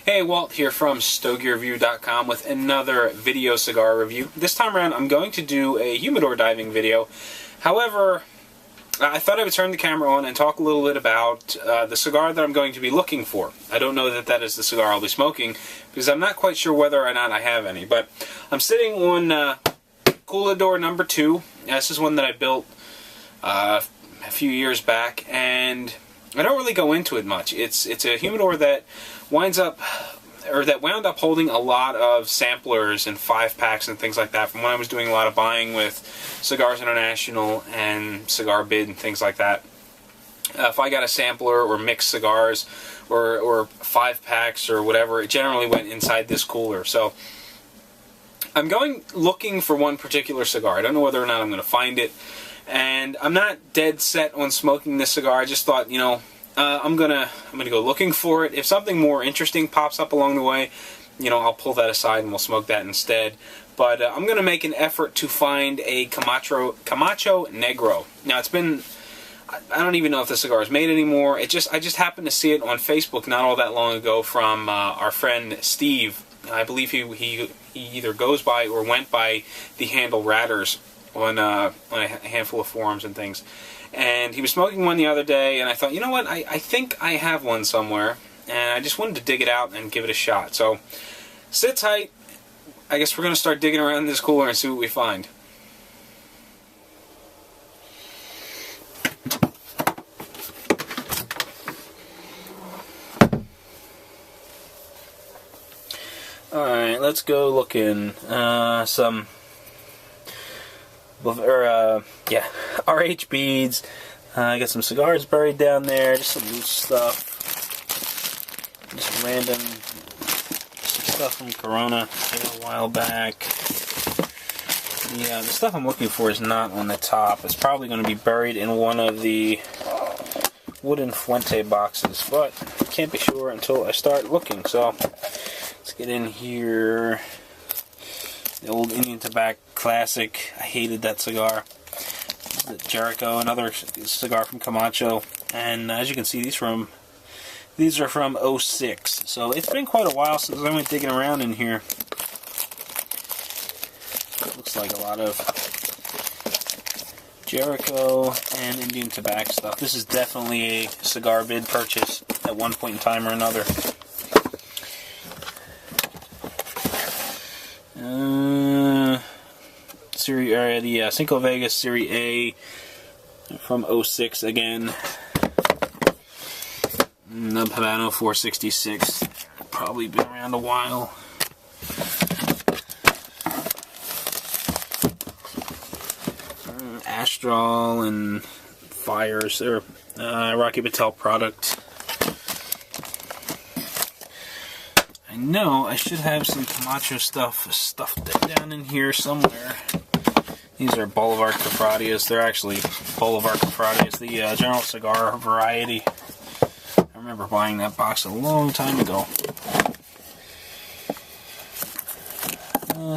Hey, Walt here from StoegierReview.com with another video cigar review. This time around I'm going to do a humidor diving video. However, I thought I would turn the camera on and talk a little bit about the cigar that I'm going to be looking for. I don't know that that is the cigar I'll be smoking because I'm not quite sure whether or not I have any. But I'm sitting on Humidor number 2. This is one that I built a few years back, and I don't really go into it much. It's a humidor that wound up holding a lot of samplers and 5-packs and things like that from when I was doing a lot of buying with Cigars International and Cigar Bid and things like that. If I got a sampler or mixed cigars or 5-packs or whatever, it generally went inside this cooler. So I'm looking for one particular cigar. I don't know whether or not I'm going to find it. And I'm not dead set on smoking this cigar. I just thought, you know, I'm gonna go looking for it. If something more interesting pops up along the way, you know, I'll pull that aside and we'll smoke that instead. But I'm gonna make an effort to find a Camacho Negro. Now it's been, I don't even know if the cigar is made anymore. I just happened to see it on Facebook not all that long ago from our friend Steve. I believe he either goes by or went by the handle Ratters on a handful of forums and things. And he was smoking one the other day, and I thought, you know what, I think I have one somewhere, and I just wanted to dig it out and give it a shot. So, sit tight. I guess we're going to start digging around in this cooler and see what we find. Alright, let's go looking. Some RH beads. I got some cigars buried down there, just some loose stuff, just random stuff from Corona a while back. Yeah, the stuff I'm looking for is not on the top. It's probably going to be buried in one of the wooden Fuente boxes, but can't be sure until I start looking. So let's get in here. The old Indian Tobacco classic. I hated that cigar. The Jericho, another cigar from Camacho, and as you can see, these are from '06. So it's been quite a while since I went digging around in here. Looks like a lot of Jericho and Indian Tobacco stuff. This is definitely a Cigar Bid purchase at one point in time or another. The Cinco Vegas Series A from '06 again. Nub Habano 466. Probably been around a while. Astral and Fires. They're Rocky Patel product. I know I should have some Camacho stuff stuffed down in here somewhere. These are Bolivar Cofradias. They're actually Bolivar Cofradias, the General Cigar variety. I remember buying that box a long time ago.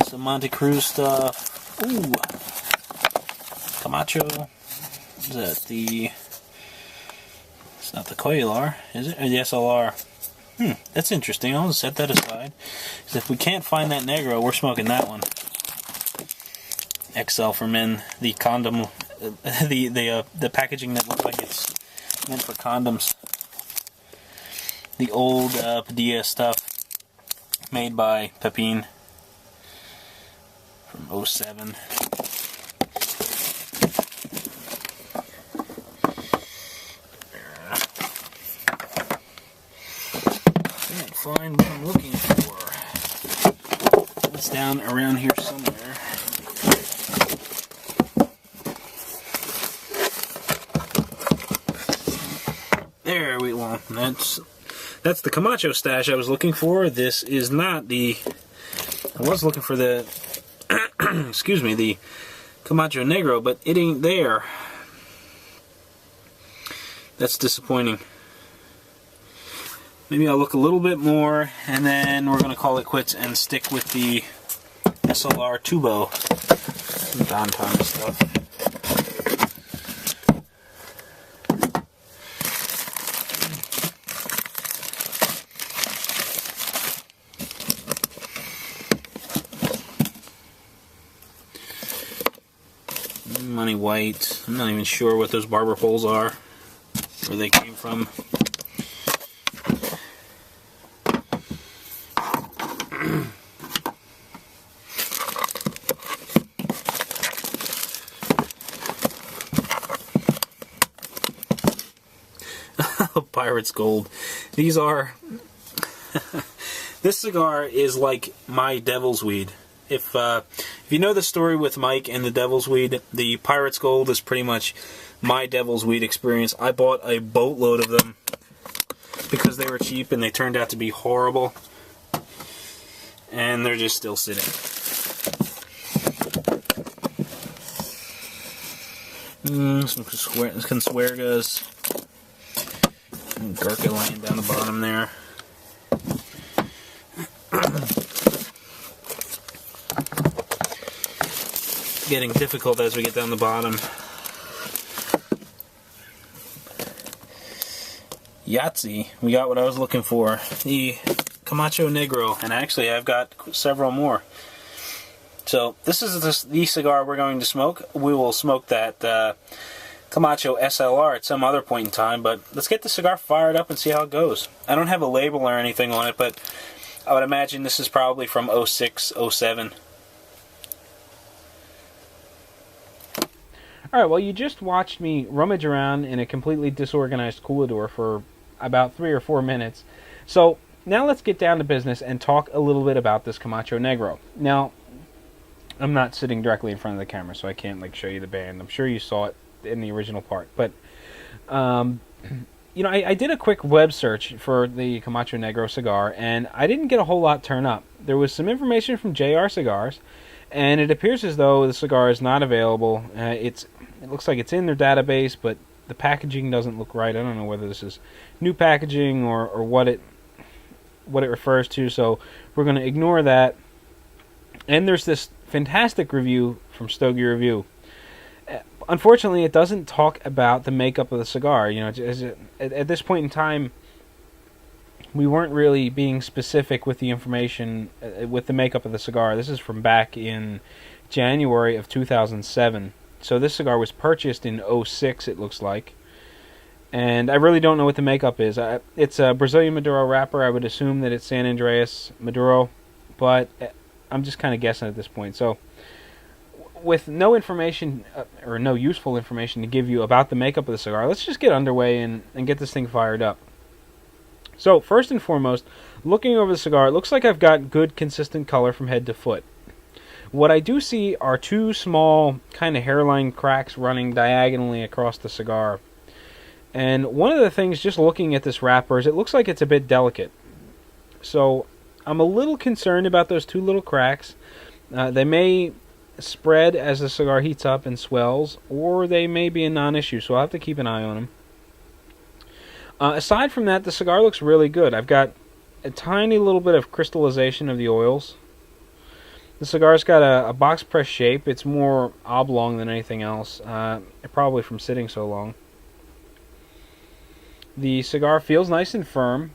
Some Monte Cruz stuff. Ooh. Camacho. Is that the... It's not the Coilar, is it? Or the SLR. That's interesting. I'll set that aside. Because if we can't find that Negro, we're smoking that one. XL for men, the condom, the packaging that looks like it's meant for condoms. The old Padilla stuff made by Pepin from '07. Can't find what I'm looking for. It's down around here somewhere. There we go. That's the Camacho stash I was looking for. This is not the... I was looking for the... excuse me, the Camacho Negro, but it ain't there. That's disappointing. Maybe I'll look a little bit more, and then we're going to call it quits and stick with the SLR Tubo. Some Don Thomas stuff. funny white. I'm not even sure what those barber poles are, where they came from. Pirate's Gold. These are... This cigar is like my Devil's Weed. If you know the story with Mike and the Devil's Weed, the Pirate's Gold is pretty much my Devil's Weed experience. I bought a boatload of them because they were cheap and they turned out to be horrible. And they're just still sitting. Some Consuegras. Gurkha laying down the bottom there. Getting difficult as we get down the bottom. Yahtzee, we got what I was looking for. The Camacho Negro, and actually I've got several more. So this is the cigar we're going to smoke. We will smoke that Camacho SLR at some other point in time, but let's get the cigar fired up and see how it goes. I don't have a label or anything on it, but I would imagine this is probably from 06, 07. Alright, well, you just watched me rummage around in a completely disorganized coolador for about 3 or 4 minutes. So now let's get down to business and talk a little bit about this Camacho Negro. Now, I'm not sitting directly in front of the camera, so I can't show you the band. I'm sure you saw it in the original part, but you know, I did a quick web search for the Camacho Negro cigar, and I didn't get a whole lot turn up. There was some information from JR Cigars, and it appears as though the cigar is not available. It looks like it's in their database, but the packaging doesn't look right. I don't know whether this is new packaging or what it refers to, so we're going to ignore that. And there's this fantastic review from Stogie Review. Unfortunately, it doesn't talk about the makeup of the cigar. You know, at this point in time, we weren't really being specific with the information, with the makeup of the cigar. This is from back in January of 2007. So this cigar was purchased in 06, it looks like. And I really don't know what the makeup is. It's a Brazilian Maduro wrapper. I would assume that it's San Andreas Maduro, but I'm just kind of guessing at this point. So, with no information, or no useful information to give you about the makeup of the cigar, let's just get underway and get this thing fired up. So, first and foremost, looking over the cigar, it looks like I've got good, consistent color from head to foot. What I do see are 2 small, kind of hairline cracks running diagonally across the cigar. And one of the things, just looking at this wrapper, is it looks like it's a bit delicate. So, I'm a little concerned about those 2 little cracks. They may spread as the cigar heats up and swells, or they may be a non-issue, so I'll have to keep an eye on them. Aside from that, the cigar looks really good. I've got a tiny little bit of crystallization of the oils. The cigar's got a box press shape. It's more oblong than anything else, probably from sitting so long. The cigar feels nice and firm,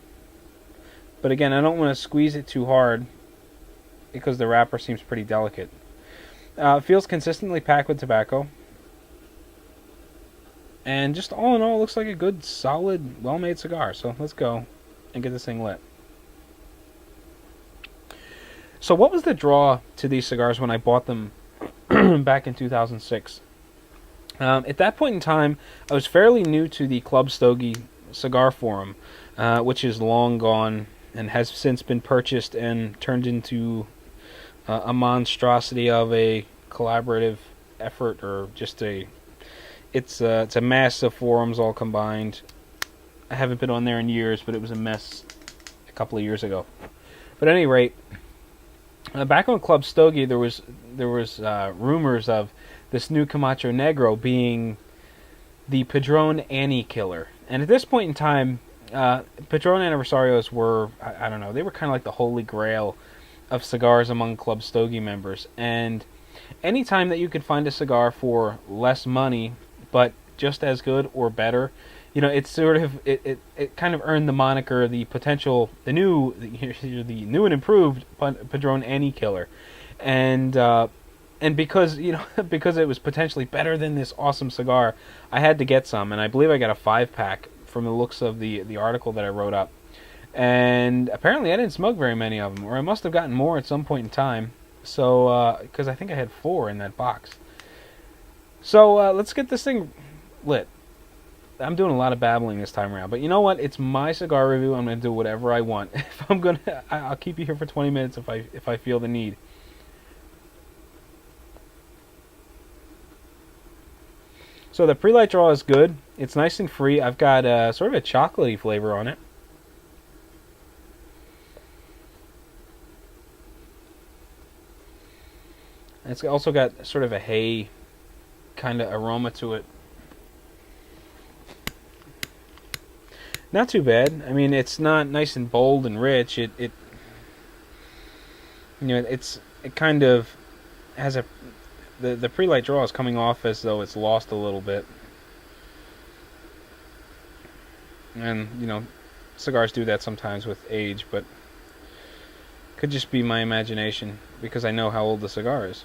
but again, I don't want to squeeze it too hard because the wrapper seems pretty delicate. It feels consistently packed with tobacco. And just all in all, it looks like a good, solid, well-made cigar. So let's go and get this thing lit. So what was the draw to these cigars when I bought them back in 2006? At that point in time, I was fairly new to the Club Stogie cigar forum, which is long gone and has since been purchased and turned into a monstrosity of a collaborative effort, or just it's a mass of forums all combined. I haven't been on there in years, but it was a mess a couple of years ago. But at any rate, back on Club Stogie, there was rumors of this new Camacho Negro being the Padron Annie killer. And at this point in time, Padron Aniversarios were, I don't know, they were kind of like the holy grail of cigars among Club Stogie members. And anytime that you could find a cigar for less money, but just as good or better, you know, it's sort of, it kind of earned the moniker, the new and improved Padron Annie killer. And And because, because it was potentially better than this awesome cigar, I had to get some, and I believe I got a 5-pack from the looks of the article that I wrote up. And apparently I didn't smoke very many of them, or I must have gotten more at some point in time. So, because I think I had 4 in that box. So, let's get this thing lit. I'm doing a lot of babbling this time around, but you know what? It's my cigar review. I'm going to do whatever I want. I'll keep you here for 20 minutes if I feel the need. So the pre-light draw is good. It's nice and free. I've got sort of a chocolatey flavor on it. It's also got sort of a hay kind of aroma to it. Not too bad. I mean, it's not nice and bold and rich. It kind of has the pre-light draw is coming off as though it's lost a little bit. And, cigars do that sometimes with age, but could just be my imagination because I know how old the cigar is.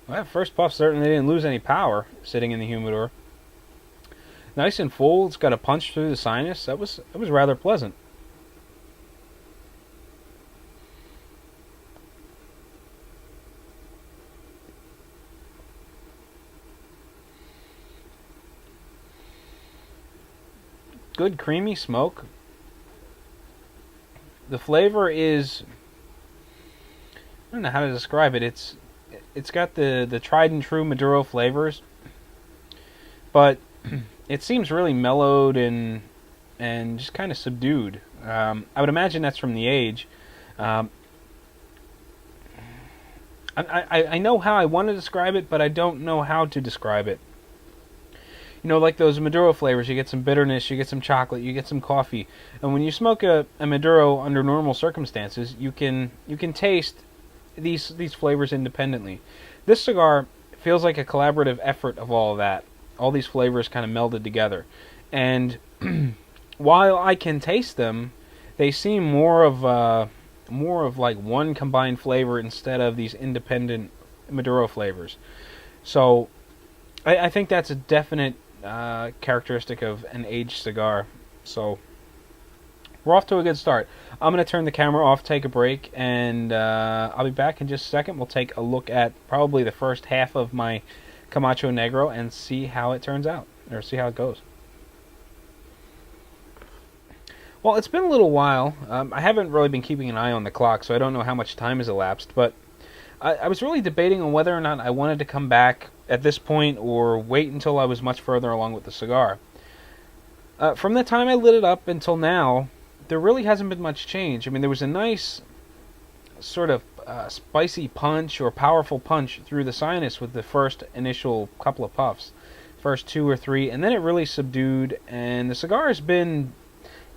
Well, that first puff certainly didn't lose any power sitting in the humidor. Nice and full. It's got a punch through the sinus. That was rather pleasant. Good creamy smoke. The flavor is, I don't know how to describe it. It's got the tried and true Maduro flavors, but it seems really mellowed and just kind of subdued. I would imagine that's from the age. I know how I want to describe it, but I don't know how to describe it. Like those Maduro flavors, you get some bitterness, you get some chocolate, you get some coffee, and when you smoke a Maduro under normal circumstances, you can taste these flavors independently. This cigar feels like a collaborative effort of all of that. All these flavors kind of melded together. And while I can taste them, they seem more of like one combined flavor instead of these independent Maduro flavors. So I think that's a definite characteristic of an aged cigar. So we're off to a good start. I'm going to turn the camera off, take a break, and I'll be back in just a second. We'll take a look at probably the first half of my Camacho Negro and see how it turns out, or see how it goes. Well, it's been a little while. I haven't really been keeping an eye on the clock, so I don't know how much time has elapsed, but I was really debating on whether or not I wanted to come back at this point or wait until I was much further along with the cigar. From the time I lit it up until now, there really hasn't been much change. I mean, there was a nice sort of spicy punch or powerful punch through the sinus with the first initial couple of puffs, first 2 or 3, and then it really subdued, and the cigar has been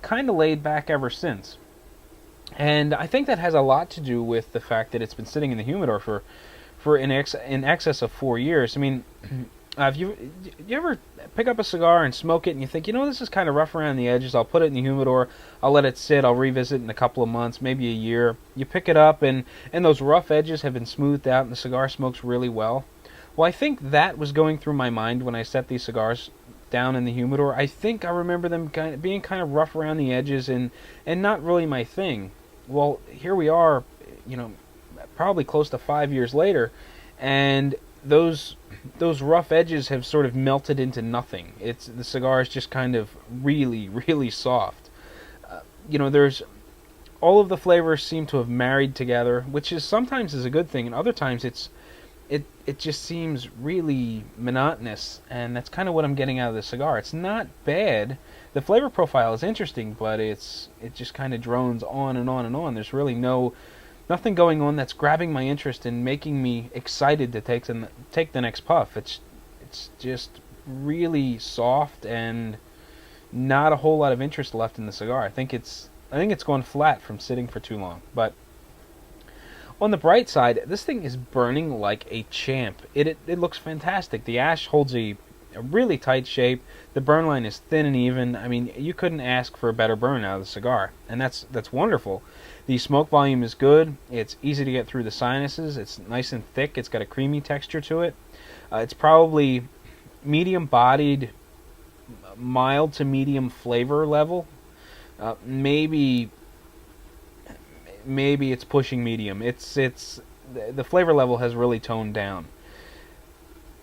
kind of laid back ever since. And I think that has a lot to do with the fact that it's been sitting in the humidor for in excess of 4 years. I mean, if you ever pick up a cigar and smoke it and you think, this is kind of rough around the edges, I'll put it in the humidor, I'll let it sit, I'll revisit in a couple of months, maybe a year. You pick it up and those rough edges have been smoothed out and the cigar smokes really well. Well, I think that was going through my mind when I set these cigars down in the humidor. I think I remember them being kind of rough around the edges and not really my thing. Well, here we are, probably close to 5 years later, and those rough edges have sort of melted into nothing. The cigar is just kind of really, really soft. There's all of the flavors seem to have married together, which is sometimes is a good thing, and other times it just seems really monotonous, and that's kind of what I'm getting out of the cigar. It's not bad. The flavor profile is interesting, but it just kind of drones on and on and on. There's really nothing going on that's grabbing my interest and making me excited to take the next puff. It's just really soft and not a whole lot of interest left in the cigar. I think it's I think it's gone flat from sitting for too long. But on the bright side, this thing is burning like a champ. It looks fantastic. The ash holds a really tight shape. The burn line is thin and even. I mean, you couldn't ask for a better burn out of the cigar, and that's wonderful. The smoke volume is good. It's easy to get through the sinuses. It's nice and thick. It's got a creamy texture to it. It's probably medium-bodied, mild to medium flavor level. Maybe it's pushing medium. The flavor level has really toned down.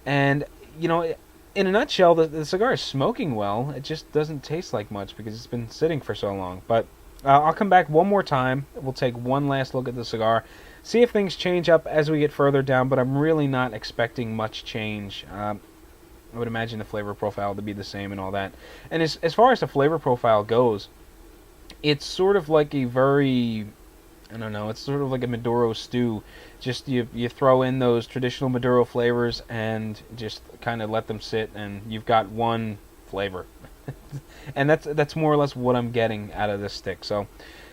And you know, in a nutshell, the cigar is smoking well. It just doesn't taste like much because it's been sitting for so long. But I'll come back one more time. We'll take one last look at the cigar, see if things change up as we get further down, but I'm really not expecting much change. I would imagine the flavor profile to be the same and all that. And as far as the flavor profile goes, it's sort of like a very, I don't know, it's sort of like a Maduro stew. Just you throw in those traditional Maduro flavors and just kind of let them sit, and you've got one flavor. And that's more or less what I'm getting out of this stick. So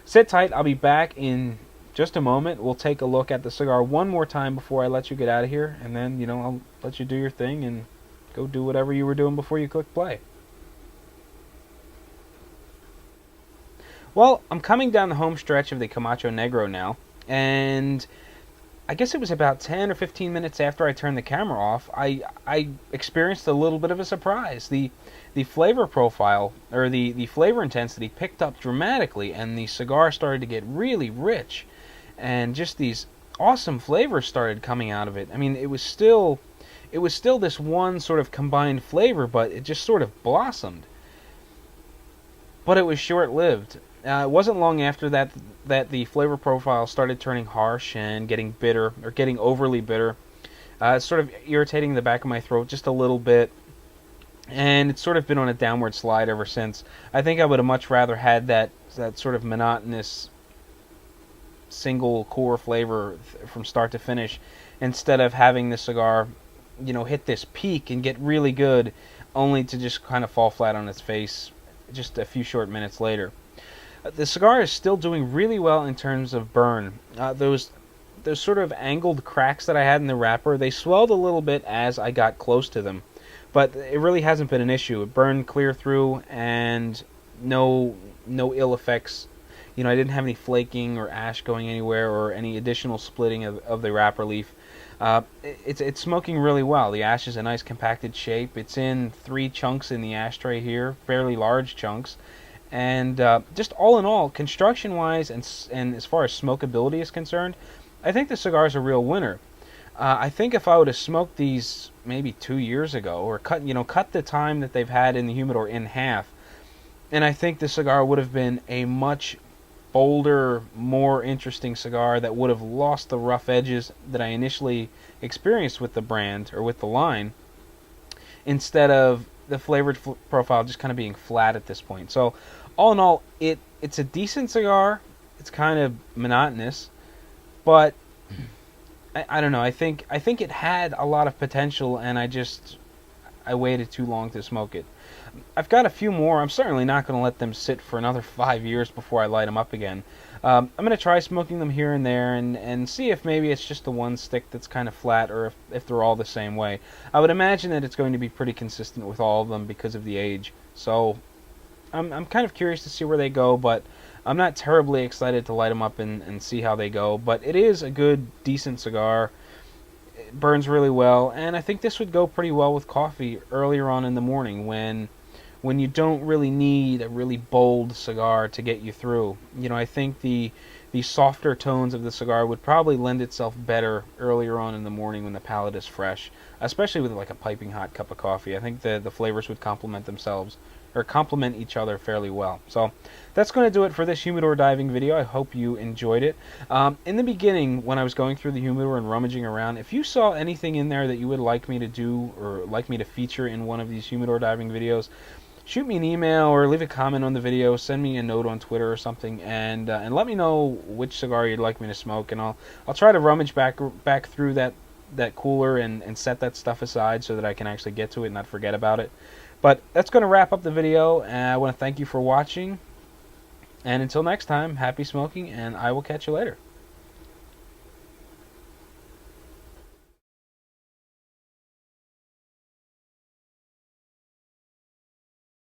sit tight. I'll be back in just a moment. We'll take a look at the cigar one more time before I let you get out of here, and then, you know, I'll let you do your thing and go do whatever you were doing before you click play. Well, I'm coming down the home stretch of the Camacho Negro now, and I guess it was about 10 or 15 minutes after I turned the camera off, I experienced a little bit of a surprise. The flavor profile, or the flavor intensity picked up dramatically, and the cigar started to get really rich, and just these awesome flavors started coming out of it. I mean, it was still this one sort of combined flavor, but it just sort of blossomed. But it was short-lived. It wasn't long after that the flavor profile started turning harsh and getting bitter, or getting overly bitter. It's sort of irritating the back of my throat just a little bit, and it's sort of been on a downward slide ever since. I think I would have much rather had that sort of monotonous single core flavor from start to finish, instead of having the cigar, you know, hit this peak and get really good, only to just kind of fall flat on its face just a few short minutes later. The cigar is still doing really well in terms of burn. Those sort of angled cracks that I had in the wrapper, they swelled a little bit as I got close to them, but it really hasn't been an issue. It burned clear through, and no ill effects. You know, I didn't have any flaking or ash going anywhere, or any additional splitting of the wrapper leaf. It's smoking really well. The ash is a nice compacted shape. It's in 3 chunks in the ashtray here, fairly large chunks. And just all in all, construction-wise and as far as smokability is concerned, I think the cigar is a real winner. I think if I would have smoked these maybe 2 years ago, or cut the time that they've had in the humidor in half, and I think the cigar would have been a much bolder, more interesting cigar that would have lost the rough edges that I initially experienced with the brand, or with the line, instead of the flavored profile just kind of being flat at this point. So all in all, it's a decent cigar. It's kind of monotonous, but I don't know. I think it had a lot of potential, and I waited too long to smoke it. I've got a few more. I'm certainly not going to let them sit for another 5 years before I light them up again. I'm going to try smoking them here and there, and see if maybe it's just the one stick that's kind of flat, or if they're all the same way. I would imagine that it's going to be pretty consistent with all of them because of the age. So I'm kind of curious to see where they go, but I'm not terribly excited to light them up and see how they go. But it is a good, decent cigar. It burns really well, and I think this would go pretty well with coffee earlier on in the morning when you don't really need a really bold cigar to get you through. You know, I think the softer tones of the cigar would probably lend itself better earlier on in the morning when the palate is fresh, especially with like a piping hot cup of coffee. I think the flavors would complement themselves, or complement each other fairly well. So that's going to do it for this humidor diving video. I hope you enjoyed it. In the beginning, when I was going through the humidor and rummaging around, if you saw anything in there that you would like me to do, or like me to feature in one of these humidor diving videos, shoot me an email or leave a comment on the video, send me a note on Twitter or something, and let me know which cigar you'd like me to smoke, and I'll try to rummage back through that cooler and set that stuff aside so that I can actually get to it and not forget about it. But that's going to wrap up the video, and I want to thank you for watching, And until next time, happy smoking, and I will catch you later.